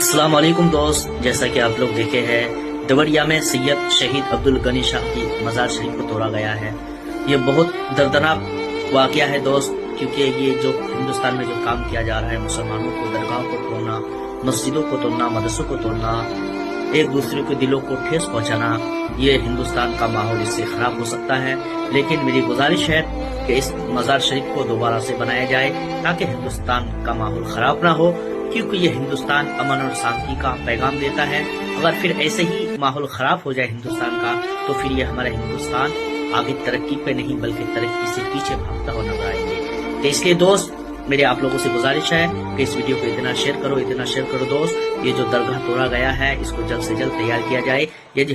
अस्सलाम वालेकुम दोस्त, जैसा कि आप लोग देखे हैं देवरिया में सैयद शहीद अब्दुल गनी शाह की मजार शरीफ को तोड़ा गया है। ये बहुत दर्दनाक वाकया है दोस्त, क्योंकि ये जो हिंदुस्तान में जो काम किया जा रहा है, मुसलमानों को दरगाहों को तोड़ना, मस्जिदों को तोड़ना, मदरसों को तोड़ना, एक दूसरे के दिलों को ठेस पहुंचाना, ये हिंदुस्तान का माहौल इससे खराब हो सकता है। लेकिन मेरी गुजारिश है कि इस मजार शरीफ को दोबारा से बनाया जाए ताकि हिंदुस्तान का माहौल खराब ना हो, क्योंकि ये हिंदुस्तान अमन और शांति का पैगाम देता है। अगर फिर ऐसे ही माहौल खराब हो जाए हिंदुस्तान का, तो फिर ये हमारा हिंदुस्तान आगे तरक्की पे नहीं बल्कि तरक्की से पीछे भागता हुआ नजर आएंगे। तो इसलिए दोस्त, मेरे आप लोगों से गुजारिश है कि इस वीडियो को इतना शेयर करो दोस्त। ये जो दरगाह तोड़ा गया है, इसको जल्द से जल्द तैयार किया जाए। यदि